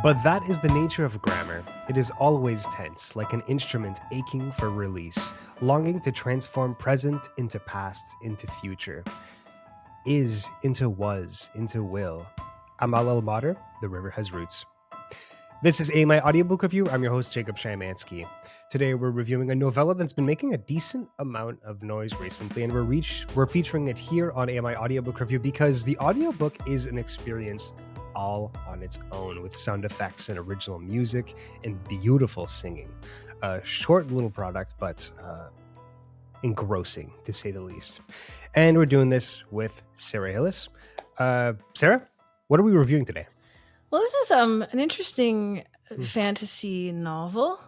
But that is the nature of grammar. It is always tense, like an instrument aching for release, longing to transform present into past, into future. Is into was, into will. Amal El-Mohtar, The River Has Roots. This is my audiobook review. I'm your host, Jacob Shymanski. Today we're reviewing a novella that's been making a decent amount of noise recently, and we're featuring it here on AMI Audiobook Review because the audiobook is an experience all on its own with sound effects and original music and beautiful singing. A short little product, but engrossing to say the least. And we're doing this with Sarah Hillis. Sarah, what are we reviewing today? Well, this is an interesting fantasy novel.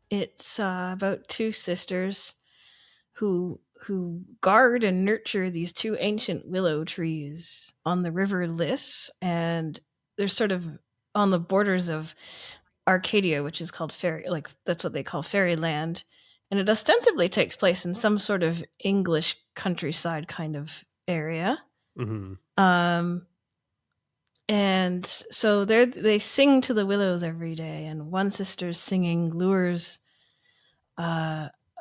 It's about two sisters who guard and nurture these two ancient willow trees on the river Liss, and they're sort of on the borders of Arcadia, which is called fairy, like that's what they call fairyland, and it ostensibly takes place in some sort of English countryside kind of area. Mm-hmm. And so they sing to the willows every day, and one sister's singing lures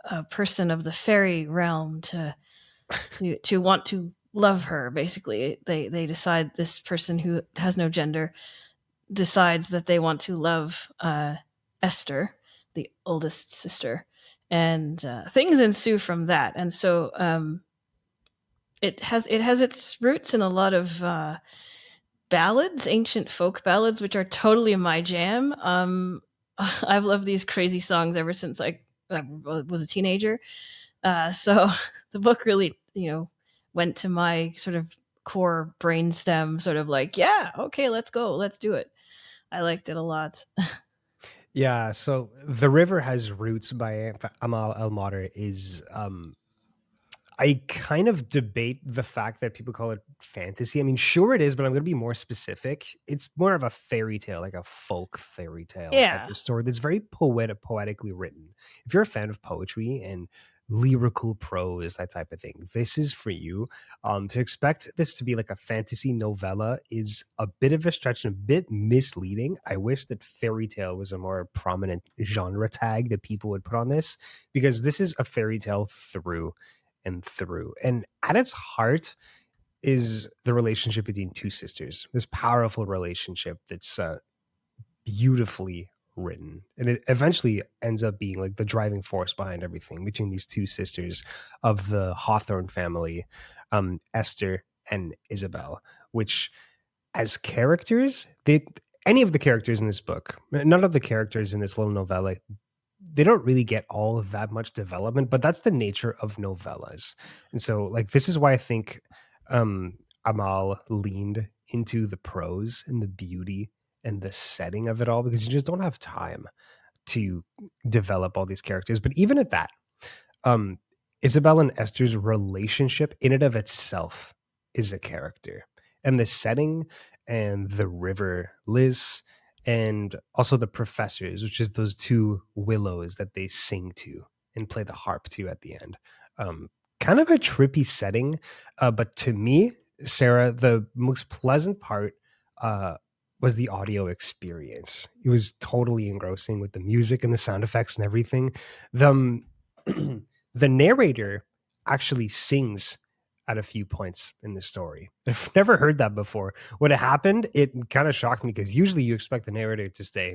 a person of the fairy realm to want to love her. Basically, they decide, this person who has no gender decides that they want to love Esther, the oldest sister, and things ensue from that. And so it has its roots in a lot of ballads, ancient folk ballads, which are totally my jam. I've loved these crazy songs ever since I was a teenager. So the book really, went to my sort of core brainstem, sort of like, yeah, okay, let's go, let's do it. I liked it a lot. Yeah, so The River Has Roots by Amal El-Mohtar is I kind of debate the fact that people call it fantasy. I mean, sure it is, but I'm going to be more specific. It's more of a fairy tale, like a folk fairy tale type of story that's very poetically written. If you're a fan of poetry and lyrical prose, that type of thing, this is for you. To expect this to be like a fantasy novella is a bit of a stretch and a bit misleading. I wish that fairy tale was a more prominent genre tag that people would put on this, because this is a fairy tale through and through. And at its heart is the relationship between two sisters, this powerful relationship that's beautifully written. And it eventually ends up being like the driving force behind everything between these two sisters of the Hawthorne family, Esther and Isabel, which as characters, any of the characters in this book, none of the characters in this little novella, they don't really get all of that much development, but that's the nature of novellas. And so like, this is why I think Amal leaned into the prose and the beauty and the setting of it all, because you just don't have time to develop all these characters. But even at that, Isabel and Esther's relationship in and of itself is a character, and the setting and the river Liz, and also the professors, which is those two willows that they sing to and play the harp to at the end. Kind of a trippy setting, but to me, Sarah, the most pleasant part was the audio experience. It was totally engrossing with the music and the sound effects and everything. The narrator actually sings at a few points in the story. I've never heard that before. When it happened, it kind of shocked me, because usually you expect the narrator to stay,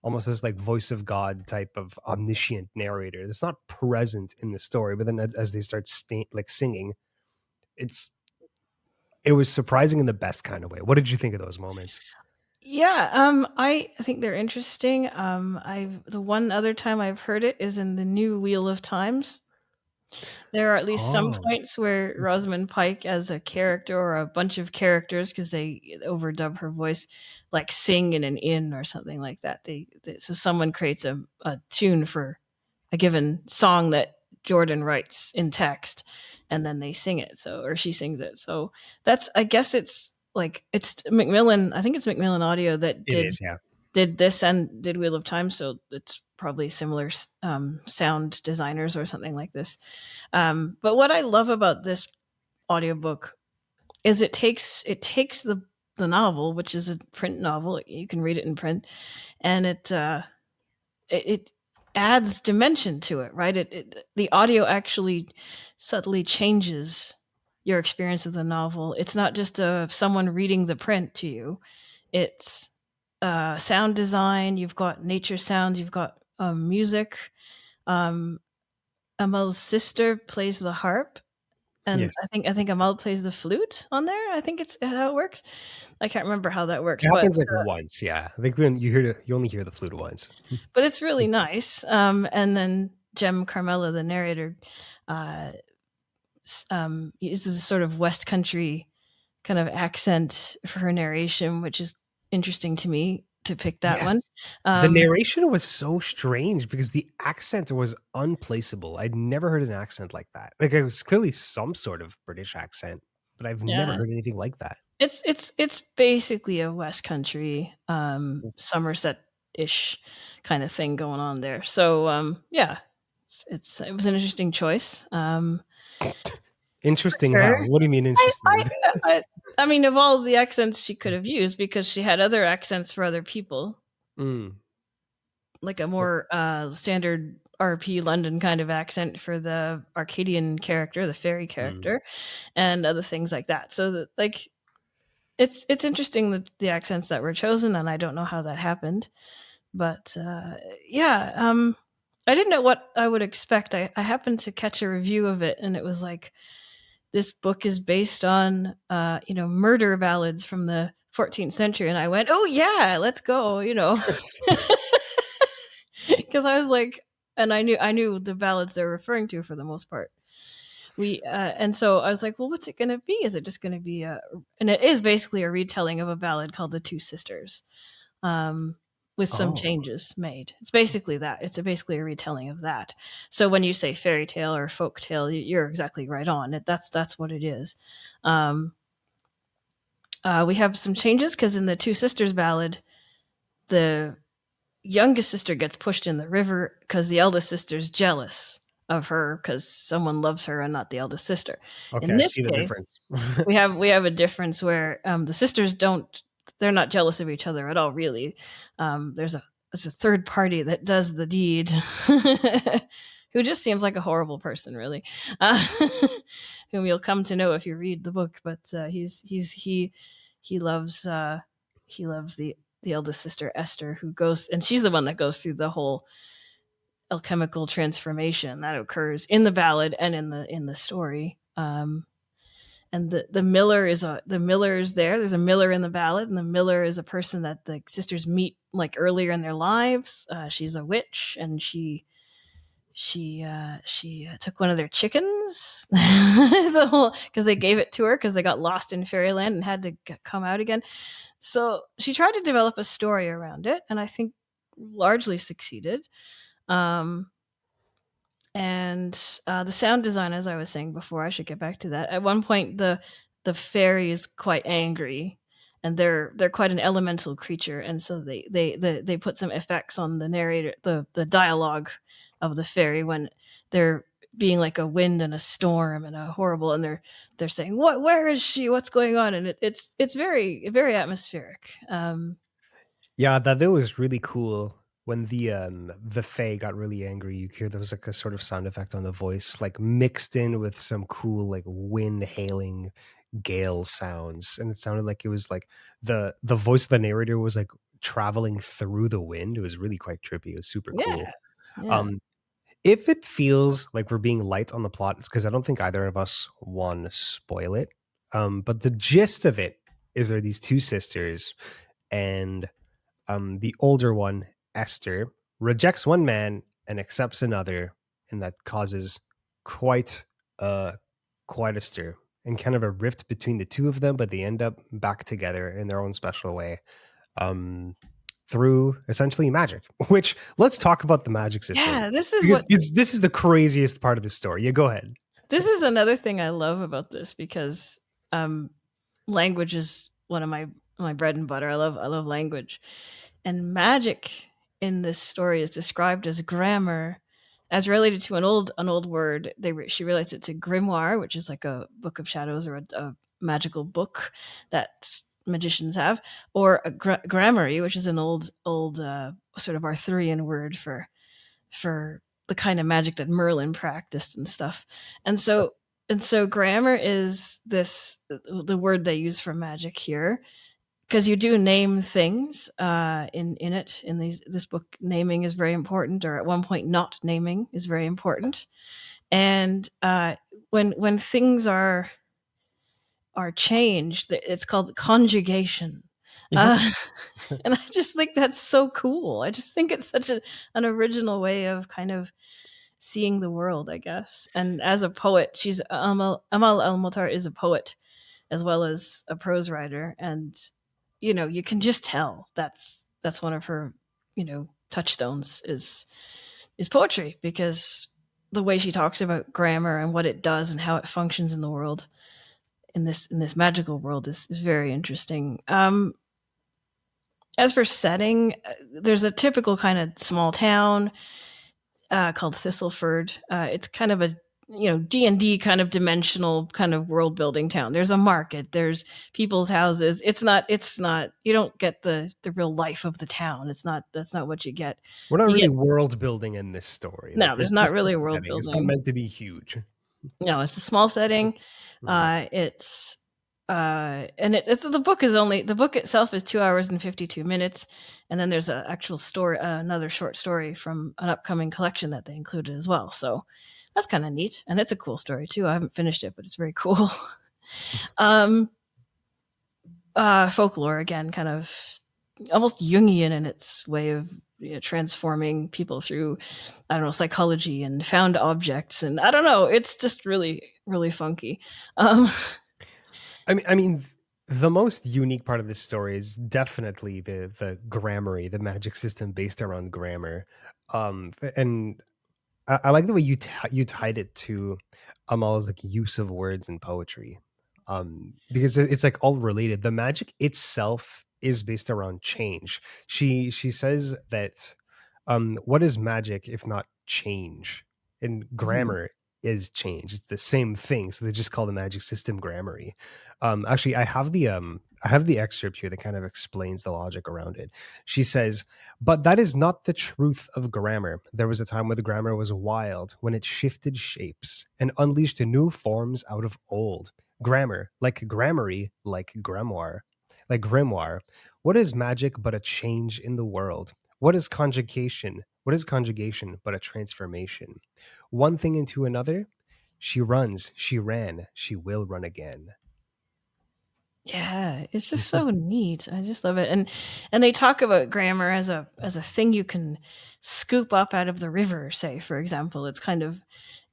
almost as like voice of God type of omniscient narrator that's not present in the story. But then as they start singing, it was surprising in the best kind of way. What did you think of those moments? Yeah, I think they're interesting. The one other time I've heard it is in the new Wheel of Times. There are at least some points where Rosamund Pike as a character, or a bunch of characters, because they overdub her voice, like sing in an inn or something like that. So someone creates a tune for a given song that Jordan writes in text, and then they sing it. Or she sings it. So I guess it's Macmillan. I think it's Macmillan Audio that did this and did Wheel of Time. So it's probably similar sound designers or something like this. But what I love about this audiobook is it takes the the novel, which is a print novel. You can read it in print, and it adds dimension to it, right? The audio actually subtly changes your experience of the novel. It's not just someone reading the print to you. It's sound design. You've got nature sounds. You've got music. Um, Amal's sister plays the harp, and Yes. I think Amal plays the flute on there. I think it's how it works. I can't remember how that works, It happens, like, once, yeah. I think when you only hear the flute once. but it's really nice. And then Jem Carmela, the narrator, uh, uses a sort of West Country kind of accent for her narration, which is interesting to me to pick that Yes. one. The Um, narration was so strange because the accent was unplaceable. I'd never heard an accent like that. Like, it was clearly some sort of British accent, but I've never yeah, heard anything like that. it's basically a West Country, Somerset-ish kind of thing going on there. So yeah, it was an interesting choice. Interesting Sure. how? What do you mean I interesting? I I mean, of all the accents she could have used, because she had other accents for other people, Mm. like a more, standard RP London kind of accent for the Arcadian character, the fairy Mm. character, and other things like that. So that, like, it's interesting that the accents that were chosen, and I don't know how that happened, but, yeah, I didn't know what I would expect. I happened to catch a review of it, and it was like, this book is based on murder ballads from the 14th century, and I went, oh yeah, let's go, because I was like, and I knew the ballads they're referring to for the most part. And so I was like, well, what's it going to be? Is it just going to be and it is basically a retelling of a ballad called The Two Sisters, um, with some Oh. changes made. It's basically that. It's basically a retelling of that. So when you say fairy tale or folk tale, you're exactly right on. That's what it is. Um, we have some changes because in the Two Sisters ballad, the youngest sister gets pushed in the river because the eldest sister's jealous of her because someone loves her and not the eldest sister. Okay, In I this see the case, difference. we have a difference where the sisters don't they're not jealous of each other at all, really. There's a third party that does the deed, who just seems like a horrible person, really, uh, whom you'll come to know if you read the book. But he loves he loves the eldest sister Esther, who goes, and she's the one that goes through the whole alchemical transformation that occurs in the ballad and in the story. And the miller the miller is there. There's a miller in the ballad, and the miller is a person that the sisters meet like earlier in their lives. She's a witch, and she took one of their chickens because they gave it to her because they got lost in fairyland and had to come out again. So she tried to develop a story around it, and I think largely succeeded. Um, and the sound design, as I was saying before, I should get back to that. At one point, the fairy is quite angry, and they're quite an elemental creature, and so they put some effects on the narrator, the dialogue of the fairy when they're being like a wind and a storm and a horrible, and they're saying, what, where is she, what's going on, and it's very very atmospheric. Yeah, that was really cool when the Fae got really angry. You hear there was like a sort of sound effect on the voice, like mixed in with some cool like wind hailing gale sounds, and it sounded like it was like the voice of the narrator was like traveling through the wind. It was really quite trippy. It was super cool. Yeah, yeah, Um, if it feels like we're being light on the plot, it's because I don't think either of us want to spoil it. But the gist of it is there are these two sisters, and the older one, Esther, rejects one man and accepts another, and that causes quite a quite a stir and kind of a rift between the two of them. But they end up back together in their own special way, um, through essentially magic. Which, let's talk about the magic system, yeah. This is because what this is the craziest part of the story. Yeah, go ahead. This is another thing I love about this, because um, language is one of my bread and butter. I love language, and magic in this story is described as grammar, as related to an old word. She relates it to grimoire, which is like a book of shadows or a magical book that magicians have, or a gramarye, which is an old sort of Arthurian word for the kind of magic that Merlin practiced and stuff. And so grammar is the word they use for magic here, because you do name things in it. In this book, naming is very important, or at one point, not naming is very important. And when things are changed, it's called conjugation. Yes. And I just think that's so cool. I just think it's such an original way of kind of seeing the world, I guess. And as a poet, she's Amal El-Mohtar is a poet as well as a prose writer, and you can just tell that's one of her touchstones is poetry, because the way she talks about grammar and what it does and how it functions in the world, in this magical world, is very interesting. As for setting, there's a typical kind of small town called Thistleford. It's kind of a D&D kind of dimensional kind of world building town. There's a market, there's people's houses. It's not you don't get the real life of the town. That's not what you get. We're not You really get world building in this story. Like, No, there's there's not just a really a world setting. It's not building. meant to be huge. No, it's a small setting. Mhm. It's and the book itself is 2 hours and 52 minutes, and then there's an actual story, another short story from an upcoming collection that they included as well. So that's kind of neat, and it's a cool story too. I haven't finished it, but it's very cool. um, Folklore again, kind of almost Jungian in its way of transforming people through, I don't know, psychology and found objects, and I don't know. It's just really, really funky. I mean, the most unique part of this story is definitely the grammary, the magic system based around grammar. And I like the way you tied it to Amal's like use of words in poetry, because it's like all related. The magic itself is based around change. She says that, what is magic if not change? And Mhm. grammar is change. It's the same thing. So they just call the magic system grammary. Actually, I have the excerpt here that kind of explains the logic around it. She says, but that is not the truth of grammar. There was a time when the grammar was wild, when it shifted shapes and unleashed new forms out of old. Grammar, like grammary, like grimoire. Like grimoire. What is magic but a change in the world? What is conjugation? What is conjugation but a transformation? One thing into another? She runs, she ran, she will run again. Yeah, it's just so neat. I just love it. And they talk about grammar as a thing you can scoop up out of the river, say, for example. It's kind of,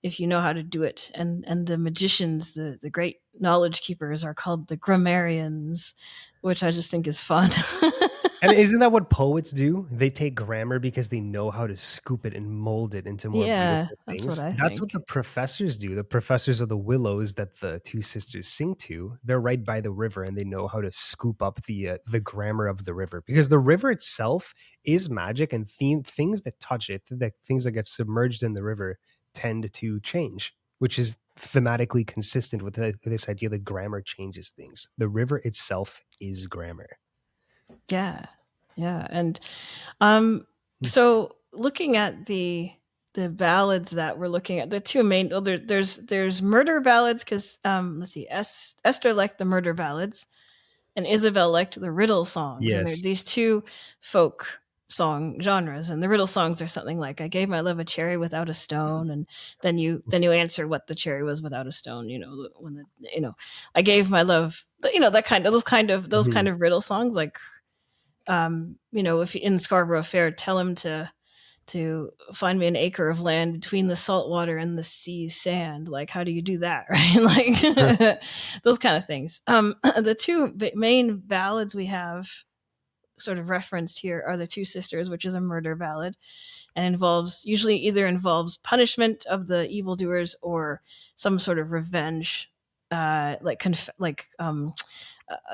if you know how to do it. And the magicians, the great knowledge keepers, are called the grammarians, which I just think is fun. And isn't that what poets do? They take grammar because they know how to scoop it and mold it into more Yeah, beautiful that's what things. I That's what think. the professors do. The professors of the willows that the two sisters sing to, they're right by the river and they know how to scoop up the grammar of the river, because the river itself is magic, and things that touch it, the things that get submerged in the river, tend to change, which is thematically consistent with this idea that grammar changes things. The river itself is grammar. Yeah. Yeah. And so looking at the ballads that we're looking at, the two main, well, there's murder ballads, because let's see, Esther liked the murder ballads and Isabel liked the riddle songs, and there are Yes. these two folk song genres. And the riddle songs are something like, I gave my love a cherry without a stone, and then you answer what the cherry was without a stone, when I gave my love, that kind of those Mhm. kind of riddle songs, like if in Scarborough Fair, tell him to find me an acre of land between the salt water and the sea sand. Like, how do you do that, right? Like those kind of things. The two main ballads we have sort of referenced here are the Two Sisters, which is a murder ballad, and usually either involves punishment of the evildoers or some sort of revenge,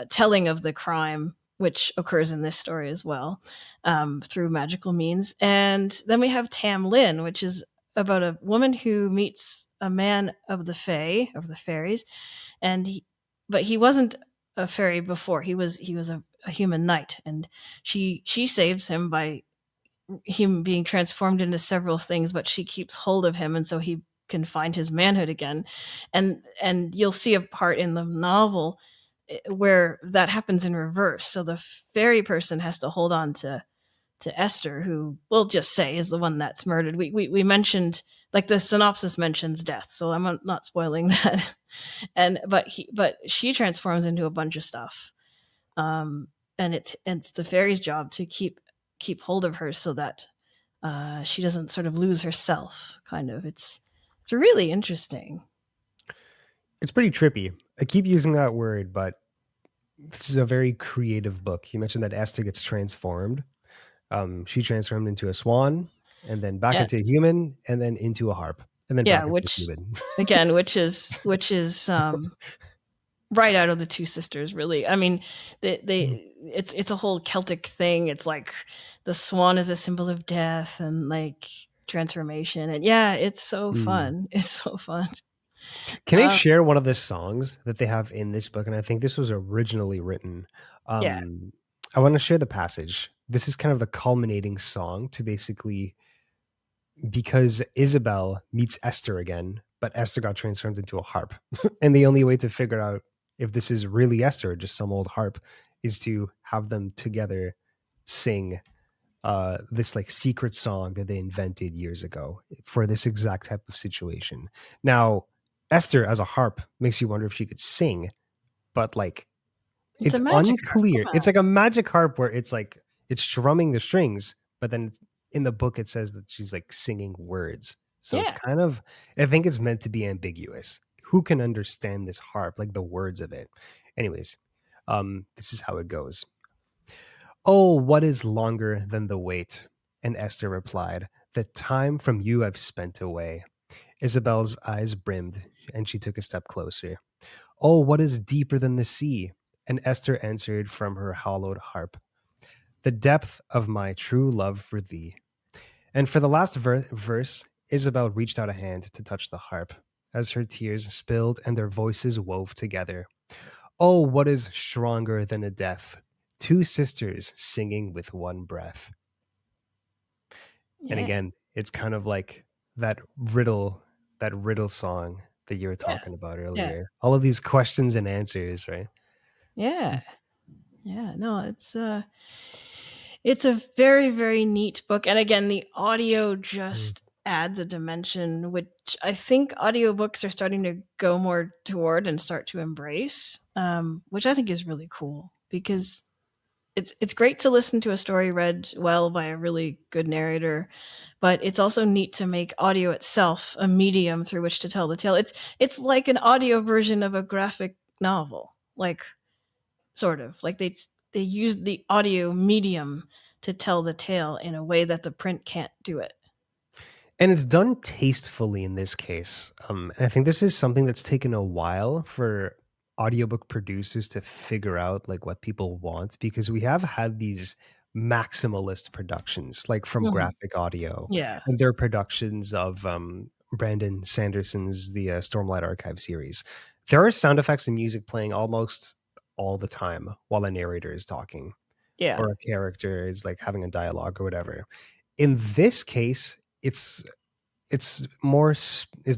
telling of the crime, which occurs in this story as well, through magical means. And then we have Tam Lin, which is about a woman who meets a man of the Fae, of the fairies, but he wasn't a fairy before. He was a human knight, and she saves him by him being transformed into several things, but she keeps hold of him, and so he can find his manhood again. And you'll see a part in the novel where that happens in reverse. So the fairy person has to hold on to Esther, who we'll just say is the one that's murdered. We mentioned, like, the synopsis mentions death, so I'm not spoiling that. But she transforms into a bunch of stuff, and it's the fairy's job to keep hold of her so that she doesn't sort of lose herself. Kind of, it's really interesting. It's pretty trippy. I keep using that word, but this is a very creative book. You mentioned that Esther gets transformed. She transformed into a swan, and then back into a Yes, human, and then into a harp, and then yeah, back into a which human. again, which is right out of the two sisters, really. I mean, it's a whole Celtic thing. It's like the swan is a symbol of death and like transformation, and yeah, it's so Mm. fun. It's so fun. Can I uh, share one of the songs that they have in this book? And I think this was originally written. yeah, Um, I want to share the passage. This is kind of the culminating song to basically, because Isabel meets Esther again, but Esther got transformed into a harp. And the only way to figure out if this is really Esther or just some old harp is to have them together sing this like secret song that they invented years ago for this exact type of situation. Now, Esther as a harp makes you wonder if she could sing, but like it's a it's magic harp. unclear. It's like a magic harp where it's like it's strumming the strings, but then in the book it says that she's like singing words. So it's Yeah, kind of, I think it's meant to be ambiguous. Who can understand this harp, like the words of it? Anyways, this is how it goes. Oh, what is longer than the wait? And Esther replied, the time from you I've spent away. Isabel's eyes brimmed, and she took a step closer. Oh, what is deeper than the sea? And Esther answered from her hollowed harp, the depth of my true love for thee. And for the last verse, Isabel reached out a hand to touch the harp, as her tears spilled and their voices wove together. Oh, what is stronger than a death? Two sisters singing with one breath. And yeah, again, it's kind of like that riddle song that you were yeah, talking about yeah, earlier. All of these questions and answers, right? yeah, yeah. No, it's a very, very neat book. And again, the audio Mm. just adds a dimension, which I think audiobooks are starting to go more toward and start to embrace, which I think is really cool because it's great to listen to a story read well by a really good narrator, but it's also neat to make audio itself a medium through which to tell the tale. It's like an audio version of a graphic novel, like, sort of like they use the audio medium to tell the tale in a way that the print can't do it. And it's done tastefully in this case. And I think this is something that's taken a while for audiobook producers to figure out like what people want, because we have had these maximalist productions like from Mhm. Graphic Audio Yeah, and their productions of Brandon Sanderson's the Stormlight Archive series. There are sound effects and music playing almost all the time while a narrator is talking yeah, or a character is like having a dialogue or whatever. In this case, it's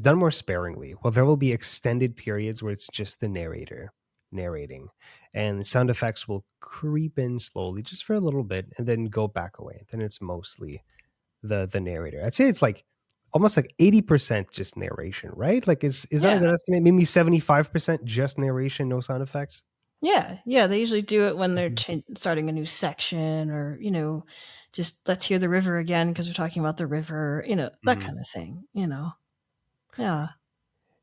done more sparingly. Well, there will be extended periods where it's just the narrator narrating, and sound effects will creep in slowly just for a little bit and then go back away. Then it's mostly the narrator. I'd say it's like almost like 80% just narration, right? Like is that a yeah, good estimate? Maybe 75% just narration, no sound effects. yeah, yeah. They usually do it when they're Mhm. starting a new section, or just let's hear the river again because we're talking about the river, that Mhm. kind of thing. Yeah,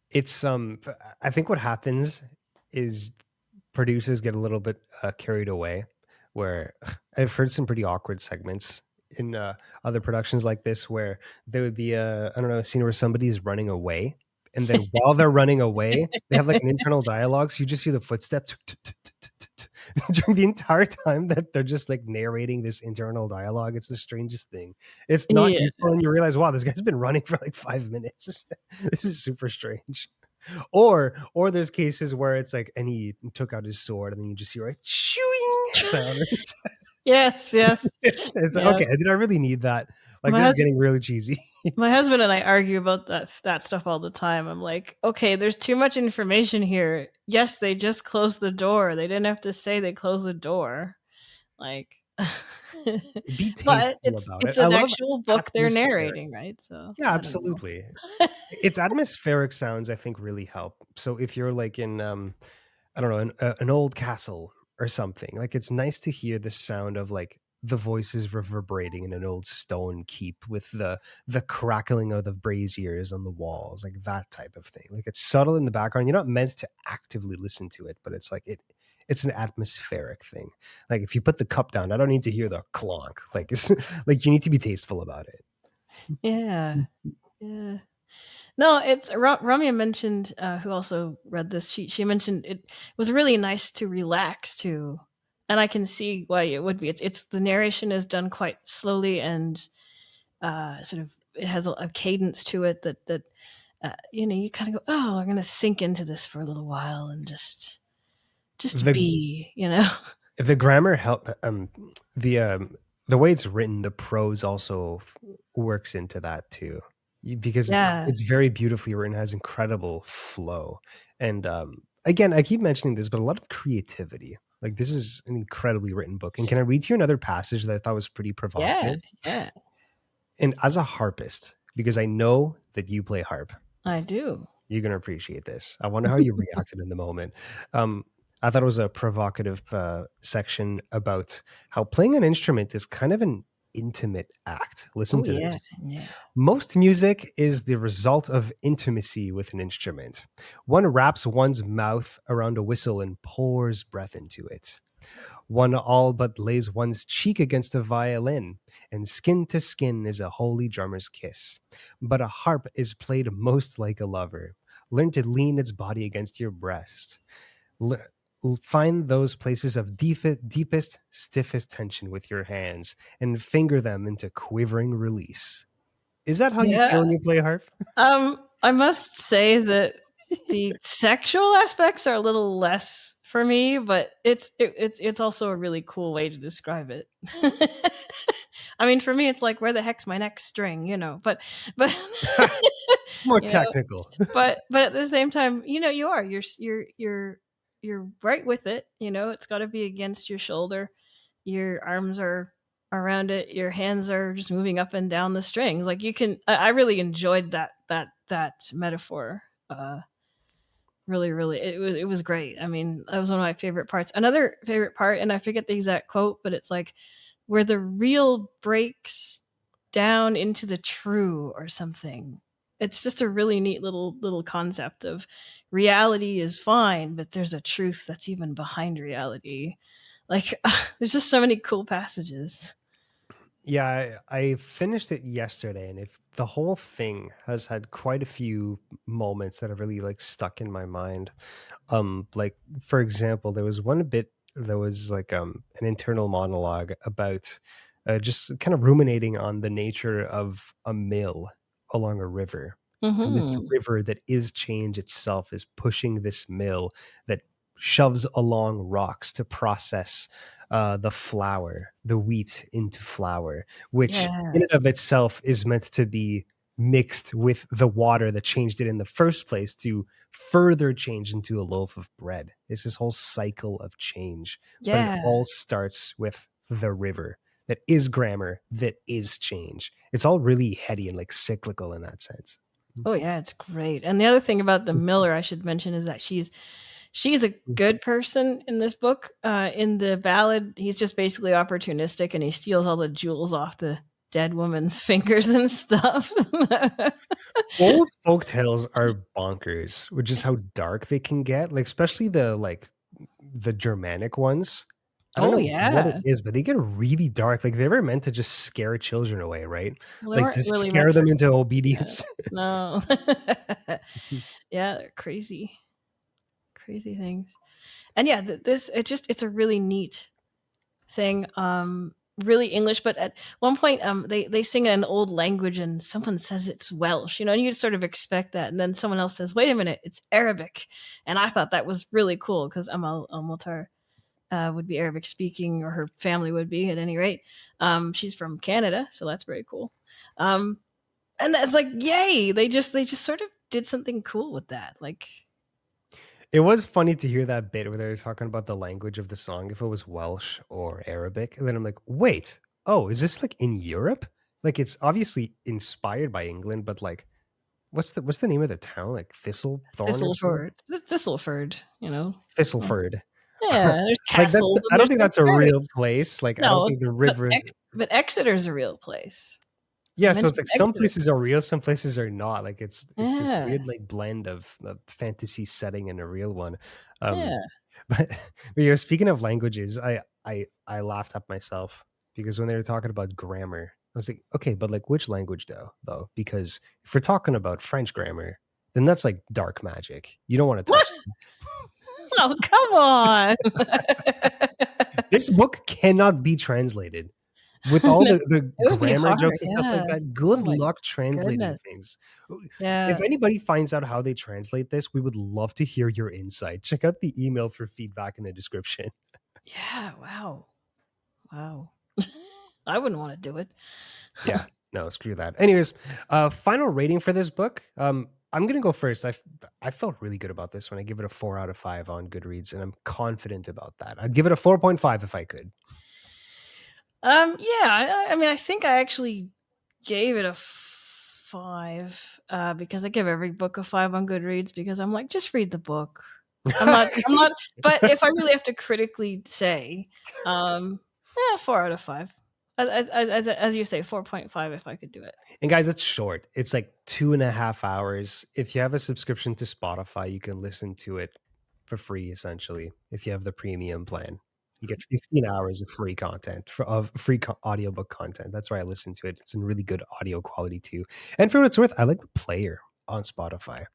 It's I think what happens is producers get a little bit carried away where I've heard some pretty awkward segments in other productions like this where there would be I don't know, a scene where somebody's running away, and then while they're running away they have like an internal dialogue, so you just hear the footsteps during the entire time that they're just like narrating this internal dialogue. It's the strangest thing. It's not yeah, useful, and you realize, wow, this guy's been running for like 5 minutes. This is super strange. Or there's cases where it's like, and he took out his sword, and then you just hear a chewing sound. Yes, yes, It's okay. yes. Did I really need that? Like, My this is husband getting really cheesy. My husband and I argue about that stuff all the time. I'm like, okay, there's too much information here. Yes, they just closed the door. They didn't have to say they closed the door. Like, Be but tasteful it's about it. it's I an love actual book they're atmospheric. narrating, right? So Yeah, I don't know. absolutely. Its atmospheric sounds, I think, really help. So if you're like in, I don't know, an old castle or something, like it's nice to hear the sound of like the voices reverberating in an old stone keep with the crackling of the braziers on the walls, like that type of thing. Like it's subtle in the background. You're not meant to actively listen to it, but it's like it's an atmospheric thing. Like if you put the cup down, I don't need to hear the clonk. Like it's like you need to be tasteful about it. Yeah, yeah. No, it's Ramya mentioned, who also read this. She mentioned it was really nice to relax to, and I can see why it would be. It's the narration is done quite slowly and sort of it has a cadence to it that you kind of go, oh, I'm going to sink into this for a little while and just The be, you know. the grammar help the way it's written, the prose also works into that too. Because Yeah, it's very beautifully written, has incredible flow. And again, I keep mentioning this, but a lot of creativity. Like this is an incredibly written book. And can I read to you another passage that I thought was pretty yeah, provocative? yeah. And as a harpist, because I know that you play harp, I do. you're gonna appreciate this. I wonder how you reacted in the moment. Um, I thought it was a provocative section about how playing an instrument is kind of an intimate act. Listen Oh to yeah, this. yeah, Most music is the result of intimacy with an instrument. One wraps one's mouth around a whistle and pours breath into it. One all but lays one's cheek against a violin, and skin to skin is a holy drummer's kiss. But a harp is played most like a lover. Learn to lean its body against your breast. Le- Find those places of deepest, stiffest tension with your hands and finger them into quivering release. Is that how you yeah. feel when you play harp? I must say that the sexual aspects are a little less for me, but it's also a really cool way to describe it. I mean, for me, it's like, where the heck's my next string, you know? But More you know, technical. but at the same time, you are you're right with it. It's got to be against your shoulder. Your arms are around it. Your hands are just moving up and down the strings. Like you can. I really enjoyed that metaphor. Really, really, it was great. I mean, that was one of my favorite parts. Another favorite part, and I forget the exact quote, but it's like where the real breaks down into the true or something. It's just a really neat little concept of reality is fine, but there's a truth that's even behind reality. Like there's just so many cool passages. Yeah, I finished it yesterday, and if the whole thing has had quite a few moments that have really like stuck in my mind. Like for example, there was one bit that was like an internal monologue about just kind of ruminating on the nature of a mill along a river. And this Mhm. river that is change itself is pushing this mill that shoves along rocks to process the flour, the wheat into flour, which in Yeah. and of itself is meant to be mixed with the water that changed it in the first place to further change into a loaf of bread. It's this whole cycle of change, but it Yeah. all starts with the river that is grammar, that is change. It's all really heady and like cyclical in that sense. Oh yeah, it's great. And the other thing about the Miller I should mention is that she's a good person in this book. In the ballad, he's just basically opportunistic and he steals all the jewels off the dead woman's fingers and stuff. Old folk tales are bonkers, which is how dark they can get. Like especially the Germanic ones. I don't Oh know what it yeah. is, but they get really dark. Like they were meant to just scare children away, right? Well, they Like weren't to really meant scare for them into yeah. obedience. No. Yeah, they're crazy. Crazy things. And yeah, this it's a really neat thing. really English, but at one point they sing an old language and someone says it's Welsh, you know, and you sort of expect that, and then someone else says, wait a minute, it's Arabic. And I thought that was really cool because Amal El-Mohtar would be Arabic speaking, or her family would be at any rate. She's from Canada, so that's very cool. And that's like, yay, they just sort of did something cool with that. Like, It was funny to hear that bit where they were talking about the language of the song, if it was Welsh or Arabic. And then I'm like, wait, oh, is this like in Europe? Like it's obviously inspired by England, but like what's the name of the town? Like Thistlethorn or something? Thistleford, you know. Thistleford. Yeah, there's Like castles I and don't there's think like that's a very, real place. Like I don't no, think the river. but Exeter's a real place. They Yeah, so it's mentioned like some Exeter. places are real, some places are not. Like it's this Yeah, weird like blend of a fantasy setting and a real one. Um, yeah. but, but you're speaking of languages, I laughed at myself because when they were talking about grammar, I was like, okay, but like which language though? Because if we're talking about French grammar, then that's like dark magic. You don't want to What? touch them. Oh, come on. This book cannot be translated. With all No, the it would be grammar hard. jokes and stuff like Yeah. that, Oh good my luck translating goodness. things. If Yeah. anybody finds out how they translate this, we would love to hear your insight. Check out the email for feedback in the description. Yeah. Wow. Wow. I wouldn't want to do it. Yeah, no, screw that. Anyways, final rating for this book. I'm gonna go first. I felt really good about this one. I give it a 4 out of 5 on Goodreads, and I'm confident about that. I'd give it a 4.5 if I could. Yeah. I mean, I think I actually gave it a 5 because I give every book a 5 on Goodreads because I'm like, just read the book. I'm not. But if I really have to critically say, yeah, 4 out of 5. As you say, 4.5 if I could do it. And guys, it's short. It's like 2.5 hours. If you have a subscription to Spotify, you can listen to it for free, essentially. If you have the premium plan, you get 15 hours of free content, audiobook content. That's why I listen to it. It's in really good audio quality too. And for what it's worth, I like the player on Spotify.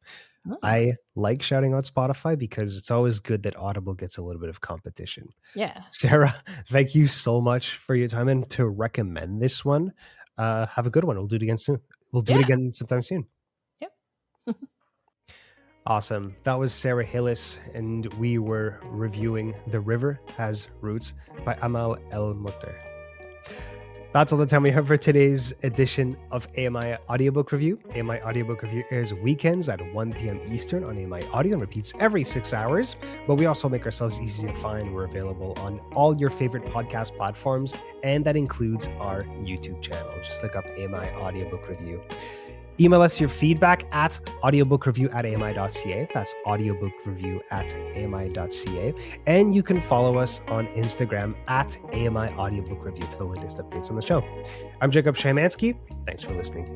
Oh, I like shouting out Spotify because it's always good that Audible gets a little bit of competition. yeah. Sarah, thank you so much for your time and to recommend this one. Have a good one. We'll do it again soon. We'll do it Yeah. again sometime soon. Yep. Awesome. That was Sarah Hillis, and we were reviewing The River Has Roots by Amal El-Mohtar. That's all the time we have for today's edition of AMI Audiobook Review. AMI Audiobook Review airs weekends at 1 p.m. Eastern on AMI Audio and repeats every 6 hours. But we also make ourselves easy to find. We're available on all your favorite podcast platforms, and that includes our YouTube channel. Just look up AMI Audiobook Review. Email us your feedback at audiobookraview@ami.ca. That's audiobookraview@ami.ca. And you can follow us on Instagram at AMI Audiobook Review for the latest updates on the show. I'm Jacob Shymanski. Thanks for listening.